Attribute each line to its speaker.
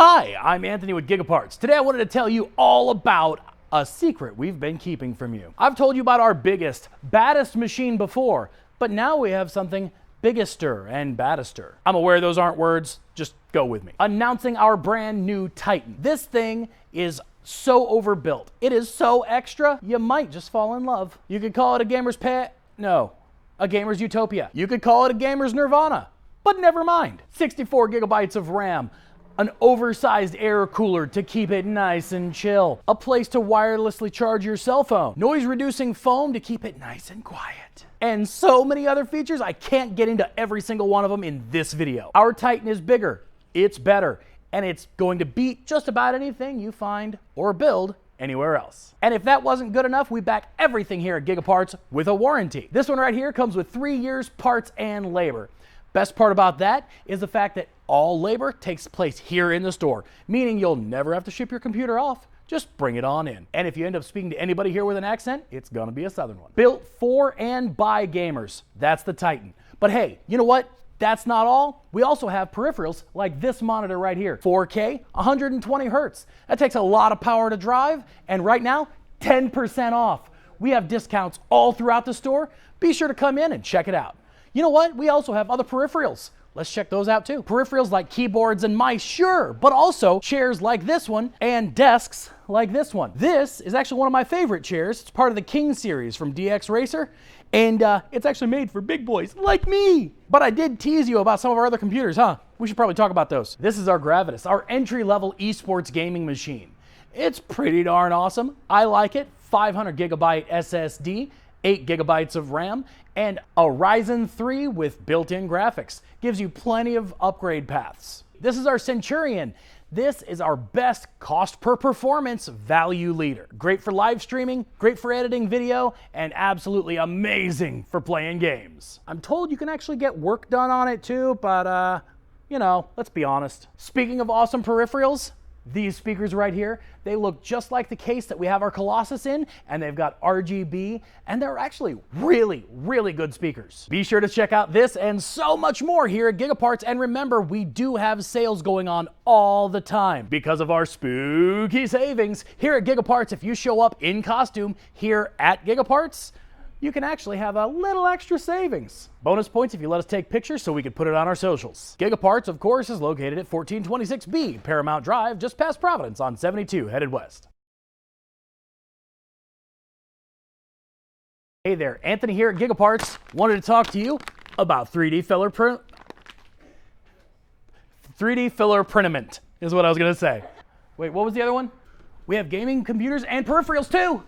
Speaker 1: Hi, I'm Anthony with Gigaparts. Today I wanted to tell you all about a secret we've been keeping from you. I've told you about our biggest, baddest machine before, but now we have something biggester and baddester. I'm aware those aren't words, just go with me. Announcing our brand new Titan. This thing is so overbuilt. It is so extra, you might just fall in love. You could call it a gamer's pet. No, a gamer's utopia. You could call it a gamer's nirvana, but never mind. 64 gigabytes of RAM, an oversized air cooler to keep it nice and chill, a place to wirelessly charge your cell phone, noise-reducing foam to keep it nice and quiet, and so many other features. I can't get into every single one of them in this video. Our Titan is bigger, it's better, and it's going to beat just about anything you find or build anywhere else. And if that wasn't good enough, we back everything here at Gigaparts with a warranty. This one right here comes with 3 years parts and labor. Best part about that is the fact that all labor takes place here in the store, meaning you'll never have to ship your computer off. Just bring it on in. And if you end up speaking to anybody here with an accent, it's gonna be a southern one. Built for and by gamers. That's the Titan. But hey, you know what? That's not all. We also have peripherals like this monitor right here. 4K, 120 hertz. That takes a lot of power to drive, and right now, 10% off. We have discounts all throughout the store. Be sure to come in and check it out. You know what? We also have other peripherals. Let's check those out too. Peripherals like keyboards and mice, sure, but also chairs like this one and desks like this one. This is actually one of my favorite chairs. It's part of the King series from DX Racer, and it's actually made for big boys like me. But I did tease you about some of our other computers, huh? We should probably talk about those. This is our Gravitas, our entry-level esports gaming machine. It's pretty darn awesome. I like it. 500 gigabyte SSD, 8 gigabytes of RAM, and a Ryzen 3 with built-in graphics. Gives you plenty of upgrade paths. This is our Centurion. This is our best cost per performance value leader. Great for live streaming, great for editing video, and absolutely amazing for playing games. I'm told you can actually get work done on it too, but you know, let's be honest. Speaking of awesome peripherals, these speakers right here, they look just like the case that we have our Colossus in, and they've got RGB, and they're actually really, really good speakers. Be sure to check out this and so much more here at Gigaparts, and remember, we do have sales going on all the time because of our spooky savings. Here at Gigaparts, if you show up in costume here at Gigaparts, you can actually have a little extra savings. Bonus points if you let us take pictures so we can put it on our socials. Gigaparts, of course, is located at 1426B Paramount Drive, just past Providence on 72, headed west. Hey there, Anthony here at Gigaparts. Wanted to talk to you about 3D filler priniment is what I was gonna say. Wait, what was the other one? We have gaming computers and peripherals too.